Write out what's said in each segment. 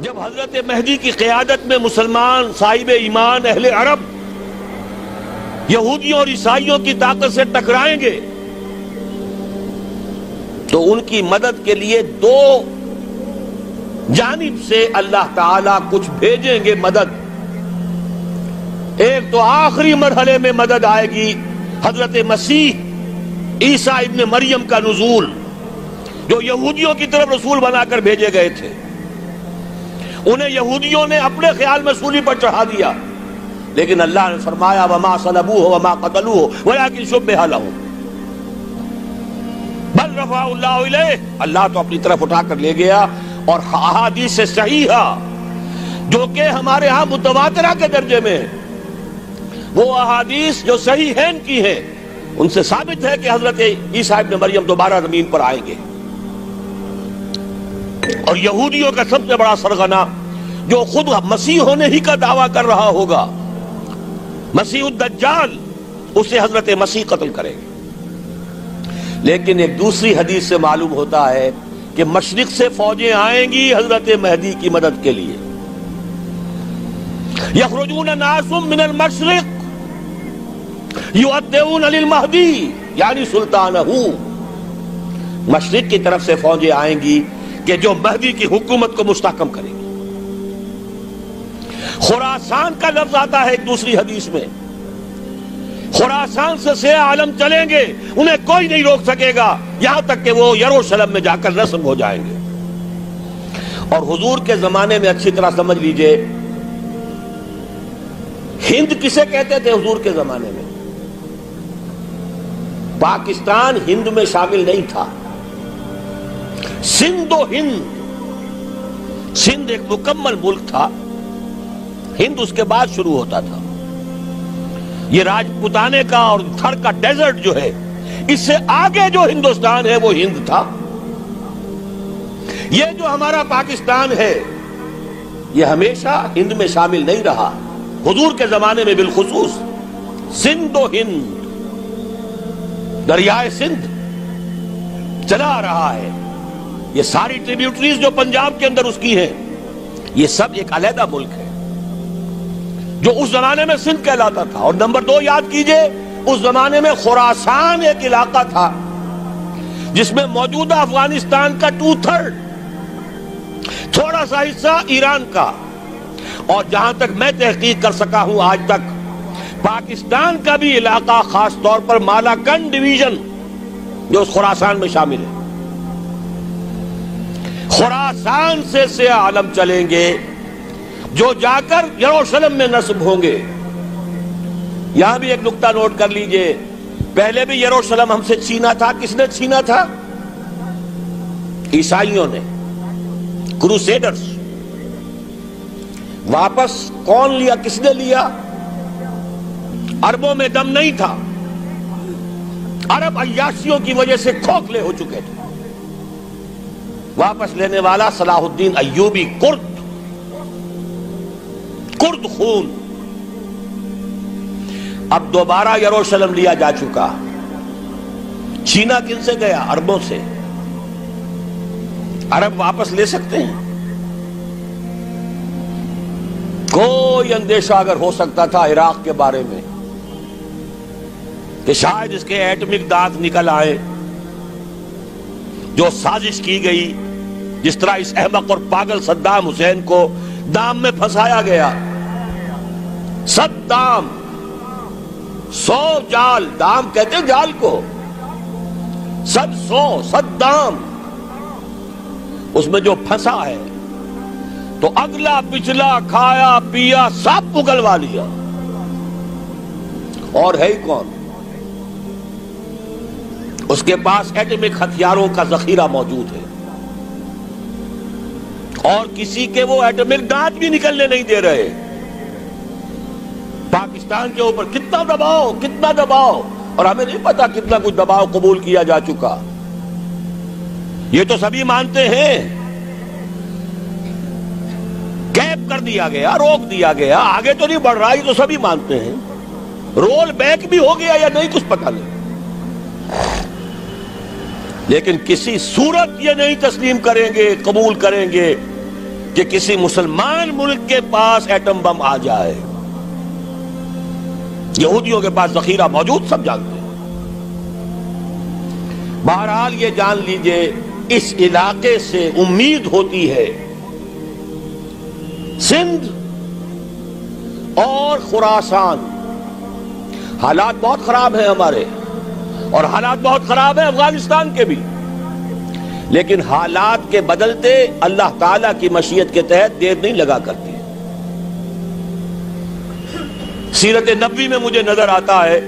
جب حضرت مہدی کی قیادت میں مسلمان صاحب ایمان اہل عرب یہودیوں اور عیسائیوں کی طاقت سے ٹکرائیں گے تو ان کی مدد کے لیے دو جانب سے اللہ تعالیٰ کچھ بھیجیں گے مدد. ایک تو آخری مرحلے میں مدد آئے گی حضرت مسیح عیسیٰ ابن مریم کا نزول، جو یہودیوں کی طرف رسول بنا کر بھیجے گئے تھے. انہیں یہودیوں نے اپنے خیال میں سولی پر چڑھا دیا، لیکن اللہ نے فرمایا وما صلبوہ وما قتلوہ ولکن شبہ لہم بل رفعہ اللہ الیہ. اللہ تو اپنی طرف اٹھا کر لے گیا. اور احادیث صحیحہ جو کہ ہمارے ہاں متواترہ کے درجے میں ہیں، وہ احادیث جو صحیحین کی ہیں، ان سے ثابت ہے کہ حضرت عیسیٰ ابن مریم دوبارہ زمین پر آئیں گے. اور یہودیوں کا سب سے بڑا سرغنہ جو خود مسیح ہونے ہی کا دعویٰ کر رہا ہوگا، مسیح الدجال، اسے حضرت مسیح قتل کرے گے. لیکن ایک دوسری حدیث سے معلوم ہوتا ہے کہ مشرق سے فوجیں آئیں گی حضرت مہدی کی مدد کے لیے. یخرجون ناس من المشرق یؤدون للمہدی یعنی سلطانہ. مشرق کی طرف سے فوجیں آئیں گی کہ جو مہدی کی حکومت کو مستحکم کریں گی. خراسان کا لفظ آتا ہے ایک دوسری حدیث میں. خراسان سے سیاہ عالم چلیں گے، انہیں کوئی نہیں روک سکے گا یہاں تک کہ وہ یروشلم میں جا کر رسم ہو جائیں گے. اور حضور کے زمانے میں اچھی طرح سمجھ لیجئے، ہند کسے کہتے تھے حضور کے زمانے میں؟ پاکستان ہند میں شامل نہیں تھا. سندھ و ہند، سندھ ایک مکمل ملک تھا، ہند اس کے بعد شروع ہوتا تھا. یہ راجپوتانے کا اور تھر کا ڈیزرٹ جو ہے، اس سے آگے جو ہندوستان ہے وہ ہند تھا. یہ جو ہمارا پاکستان ہے یہ ہمیشہ ہند میں شامل نہیں رہا. حضور کے زمانے میں بالخصوص سندھ و ہند، دریائے سندھ چلا آ رہا ہے. یہ ساری ٹریبیوٹریز جو پنجاب کے اندر اس کی ہیں، یہ سب ایک علیحدہ ملک ہے جو اس زمانے میں سندھ کہلاتا تھا. اور نمبر 2 یاد کیجئے، اس زمانے میں خراسان ایک علاقہ تھا جس میں موجودہ افغانستان کا 2/3، تھوڑا سا حصہ ایران کا، اور جہاں تک میں تحقیق کر سکا ہوں آج تک پاکستان کا بھی علاقہ، خاص طور پر مالاکنڈ ڈویژن جو اس خراسان میں شامل ہے. خراسان سے سیاہ عالم چلیں گے جو جا کر یروشلم میں نصب ہوں گے. یہاں بھی ایک نقطہ نوٹ کر لیجئے، پہلے بھی یروشلم ہم سے چھینا تھا. کس نے چھینا تھا؟ عیسائیوں نے، کروسیڈرز. واپس کون لیا؟ کس نے لیا؟ عربوں میں دم نہیں تھا، عرب عیاشیوں کی وجہ سے کھوکھلے ہو چکے تھے. واپس لینے والا صلاح الدین ایوبی، کرد خون. اب دوبارہ یروشلم لیا جا چکا. چھینا کن سے گیا؟ عربوں سے. عرب واپس لے سکتے ہیں؟ کوئی اندیشہ اگر ہو سکتا تھا عراق کے بارے میں کہ شاید اس کے ایٹمک دانت نکل آئے، جو سازش کی گئی، جس طرح اس احمق اور پاگل صدام حسین کو دام میں پھنسایا گیا. صدام 100 جال، دام کہتے ہیں جال کو، 100 صدام، اس میں جو پھنسا ہے تو اگلا پچھلا کھایا پیا سب اگلوا لیا. اور ہے ہی کون؟ اس کے پاس ایٹمک ہتھیاروں کا ذخیرہ موجود ہے، اور کسی کے وہ ایٹمک دانت بھی نکلنے نہیں دے رہے. پاکستان کے اوپر کتنا دباؤ، اور ہمیں نہیں پتا کتنا کچھ دباؤ قبول کیا جا چکا. یہ تو سبھی مانتے ہیں. کیپ کر دیا گیا، روک دیا گیا، آگے تو نہیں بڑھ رہا، یہ تو سبھی مانتے ہیں. رول بیک بھی ہو گیا یا نہیں کچھ پتہ نہیں. لیکن کسی صورت یہ نہیں تسلیم کریں گے، قبول کریں گے کہ کسی مسلمان ملک کے پاس ایٹم بم آ جائے. یہودیوں کے پاس ذخیرہ موجود، سب جانتے ہیں. بہرحال یہ جان لیجئے اس علاقے سے امید ہوتی ہے سندھ اور خراسان. حالات بہت خراب ہیں ہمارے، اور حالات بہت خراب ہیں افغانستان کے بھی، لیکن حالات کے بدلتے اللہ تعالیٰ کی مشیت کے تحت دیر نہیں لگا کرتی. سیرت نبوی میں مجھے نظر آتا ہے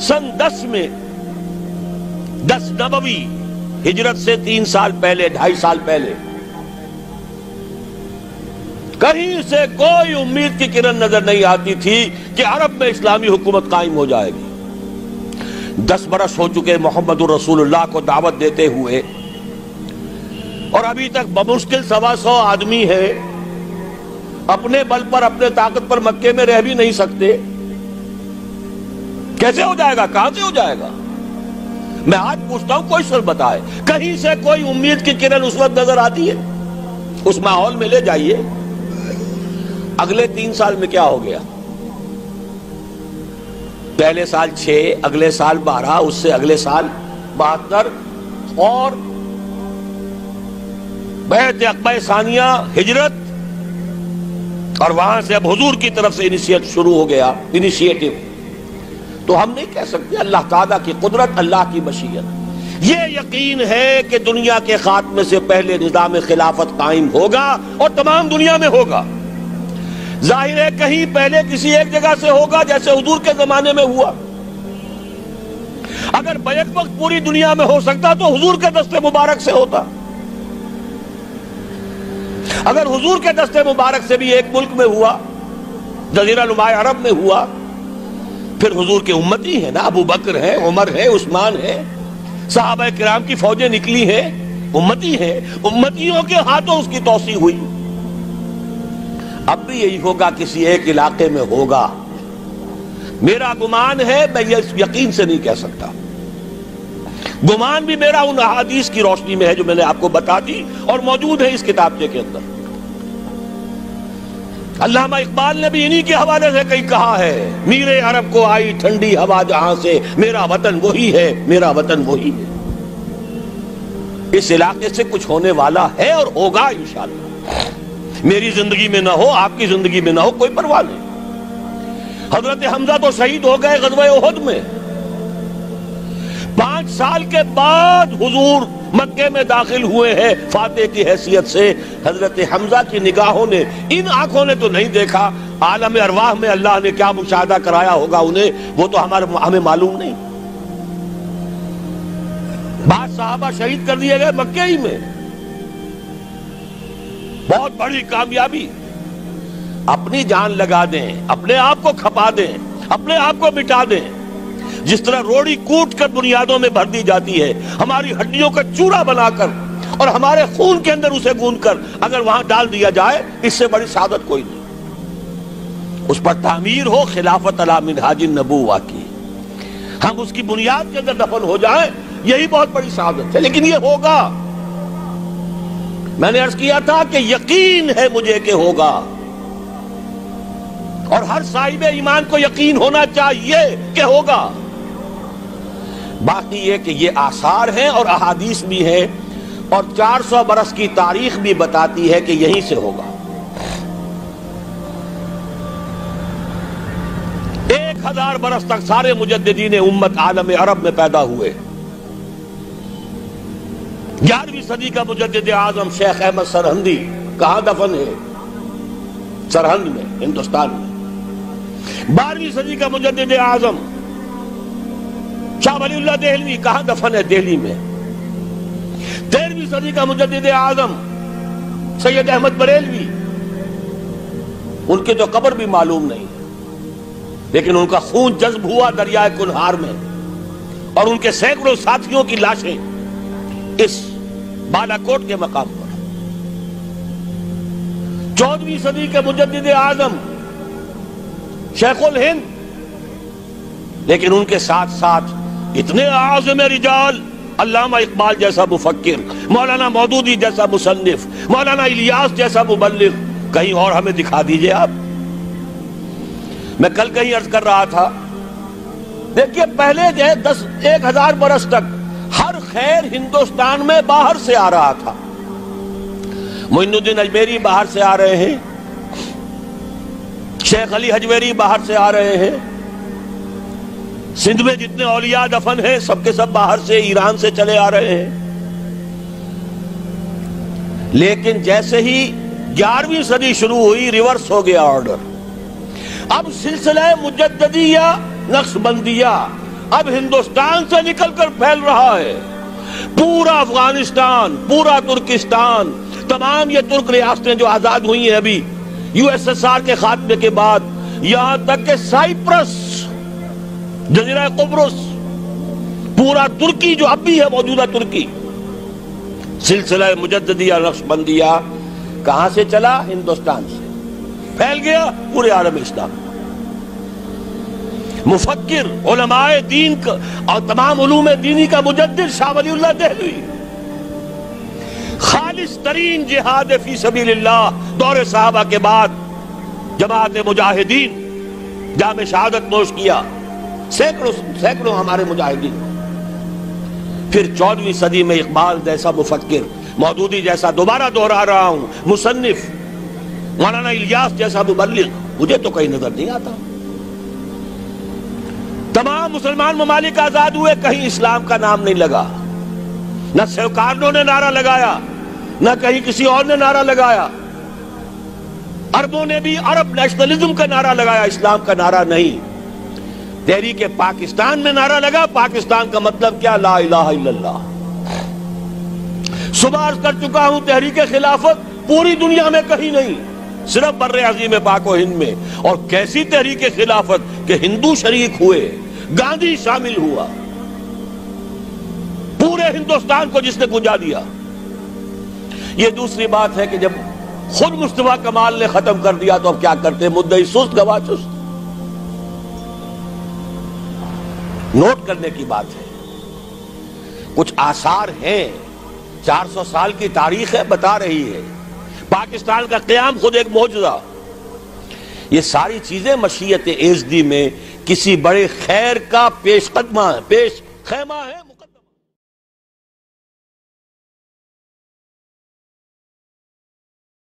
سن 10 میں، 10 نبوی، ہجرت سے 3 سال پہلے، 2.5 سال پہلے، کہیں سے کوئی امید کی کرن نظر نہیں آتی تھی کہ عرب میں اسلامی حکومت قائم ہو جائے گی. 10 برس ہو چکے محمد رسول اللہ کو دعوت دیتے ہوئے، اور ابھی تک بمشکل 125 آدمی ہے. اپنے بل پر، اپنے طاقت پر مکے میں رہ بھی نہیں سکتے. کیسے ہو جائے گا؟ کہاں سے ہو جائے گا؟ میں آج پوچھتا ہوں، کوئی سر بتائے، کہیں سے کوئی امید کی کرن اس وقت نظر آتی ہے؟ اس ماحول میں لے جائیے. اگلے 3 سال میں کیا ہو گیا؟ پہلے سال 6، اگلے سال 12، اس سے اگلے سال 72، اور بیعت عقبہ ثانیہ، ہجرت، اور وہاں سے اب حضور کی طرف سے انیشیٹ شروع ہو گیا، انیشیٹو. تو ہم نہیں کہہ سکتے. اللہ تعالیٰ کی قدرت، اللہ کی مشیت. یہ یقین ہے کہ دنیا کے خاتمے سے پہلے نظام خلافت قائم ہوگا، اور تمام دنیا میں ہوگا. ظاہر ہے کہیں پہلے کسی ایک جگہ سے ہوگا، جیسے حضور کے زمانے میں ہوا. اگر بیک وقت پوری دنیا میں ہو سکتا تو حضور کے دست مبارک سے ہوتا. اگر حضور کے دست مبارک سے بھی ایک ملک میں ہوا، جزیرہ نما عرب میں ہوا، پھر حضور کے امتی ہیں نا، ابو بکر ہیں، عمر ہے، عثمان ہے، صحابہ کرام کی فوجیں نکلی ہیں، امتی ہیں. امتیوں کے ہاتھوں اس کی توسیع ہوئی. اب بھی یہی ہوگا، کسی ایک علاقے میں ہوگا. میرا گمان ہے، میں یہ یقین سے نہیں کہہ سکتا. گمان بھی میرا ان احادیث کی روشنی میں ہے جو میں نے آپ کو بتا دی اور موجود ہے اس کتابچے کے اندر. علامہ اقبال نے بھی انہی کے حوالے سے کہیں کہا ہے، میرے عرب کو آئی ٹھنڈی ہوا جہاں سے، میرا وطن وہی ہے، میرا وطن وہی ہے. اس علاقے سے کچھ ہونے والا ہے اور ہوگا انشاءاللہ. میری زندگی میں نہ ہو، آپ کی زندگی میں نہ ہو، کوئی پرواہ نہیں. حضرت حمزہ تو شہید ہو گئے غزوہ احد میں. 5 سال کے بعد حضور مکے میں داخل ہوئے ہیں فاتح کی حیثیت سے. حضرت حمزہ کی نگاہوں نے، ان آنکھوں نے تو نہیں دیکھا، عالم ارواح میں اللہ نے کیا مشاہدہ کرایا ہوگا انہیں، وہ تو ہمیں معلوم نہیں. بعض صحابہ شہید کر دیے گئے مکے ہی میں. بہت بڑی کامیابی. اپنی جان لگا دیں، اپنے آپ کو کھپا دیں، اپنے آپ کو مٹا دیں. جس طرح روڑی کوٹ کر بنیادوں میں بھر دی جاتی ہے، ہماری ہڈیوں کا چورا بنا کر اور ہمارے خون کے اندر اسے گوندھ کر اگر وہاں ڈال دیا جائے، اس سے بڑی سعادت کوئی نہیں. اس پر تعمیر ہو خلافت علی منہاج النبوہ کی، ہم اس کی بنیاد کے اندر دفن ہو جائیں، یہی بہت بڑی سعادت ہے. لیکن یہ ہوگا. میں نے عرض کیا تھا کہ یقین ہے مجھے کہ ہوگا، اور ہر صاحب ایمان کو یقین ہونا چاہیے کہ ہوگا. باقی یہ کہ یہ آثار ہیں اور احادیث بھی ہیں، اور 400 برس کی تاریخ بھی بتاتی ہے کہ یہیں سے ہوگا. 1000 برس تک سارے مجددین امت عالم عرب میں پیدا ہوئے. 11ویں صدی کا مجدد اعظم شیخ احمد سرہندی کہاں دفن ہے؟ سرہند میں، ہندوستان میں. 12ویں صدی کا مجدد اعظم شاہ ولی اللہ دہلوی کہاں دفن ہے؟ دہلی میں. 13ویں صدی کا مجدد اعظم سید احمد بریلوی، ان کی تو قبر بھی معلوم نہیں، لیکن ان کا خون جذب ہوا دریائے کنہار میں، اور ان کے سینکڑوں ساتھیوں کی لاشیں اس بالا کوٹ کے مقام پر. 14ویں صدی کے مجدد اعظم شیخ الہند، لیکن ان کے ساتھ ساتھ اتنے اعظم رجال علامہ اقبال جیسا مفکر، مولانا مودودی جیسا مصنف، مولانا الیاس جیسا مبلغ، کہیں اور ہمیں دکھا دیجئے آپ۔ میں کل کہیں عرض کر رہا تھا، دیکھیے پہلے جو ہے 1000 برس تک ہر خیر ہندوستان میں باہر سے آ رہا تھا۔ معین الدین اجمیری باہر سے آ رہے ہیں، شیخ علی حجویری باہر سے آ رہے ہیں، سندھ میں جتنے اولیاء دفن ہیں سب کے سب باہر سے، ایران سے چلے آ رہے ہیں۔ لیکن جیسے ہی 11ویں صدی شروع ہوئی، ریورس ہو گیا آرڈر۔ اب سلسلہ مجددیہ نقشبندیہ اب ہندوستان سے نکل کر پھیل رہا ہے۔ پورا افغانستان، پورا ترکستان، تمام یہ ترک ریاستیں جو آزاد ہوئی ہیں ابھی USSR کے خاتمے کے بعد، یہاں تک کہ سائپرس، جزیرہ قبرص، پورا ترکی جو اب بھی ہے موجودہ ترکی، سلسلہ مجددیہ نقشبندیہ کہاں سے چلا؟ ہندوستان سے پھیل گیا پورے عالم اسلام۔ مفکر، علماء دین کا اور تمام علوم دینی کا مجدد شاہ ولی اللہ دہلوی، خالص ترین جہاد فی سبیل اللہ دور صحابہ کے بعد جماعت مجاہدین جام شہادت نوش کیا، سینکڑوں ہمارے مجاہدین۔ پھر 14ویں صدی میں اقبال جیسا مفکر، مودودی جیسا، دوبارہ دوہرا رہا ہوں، مصنف، مولانا الیاس جیسا مبلغ، مجھے تو کہیں نظر نہیں آتا۔ تمام مسلمان ممالک آزاد ہوئے، کہیں اسلام کا نام نہیں لگا، نہ سیوکارنوں نے نعرہ لگایا، نہ کہیں کسی اور نے نعرہ لگایا۔ عربوں نے بھی عرب نیشنلزم کا نعرہ لگایا، اسلام کا نعرہ نہیں۔ تحریک پاکستان میں نعرہ لگا، پاکستان کا مطلب کیا؟ لا الہ الا اللہ۔ صبح عرض کر چکا ہوں، تحریک خلافت پوری دنیا میں کہیں نہیں، صرف بر عظیم پاک و ہند میں۔ اور کیسی تحریک خلافت کہ ہندو شریک ہوئے، گاندھی شامل ہوا، پورے ہندوستان کو جس نے گنجا دیا۔ یہ دوسری بات ہے کہ جب خود مصطفیٰ کمال نے ختم کر دیا تو اب کیا کرتے؟ مدعی سست گواہ چست۔ نوٹ کرنے کی بات ہے، کچھ آثار ہیں، 400 سال کی تاریخ ہے، بتا رہی ہے پاکستان کا قیام خود ایک معجزہ۔ یہ ساری چیزیں مشیت ایزدی میں کسی بڑے خیر کا پیش خیمہ ہے۔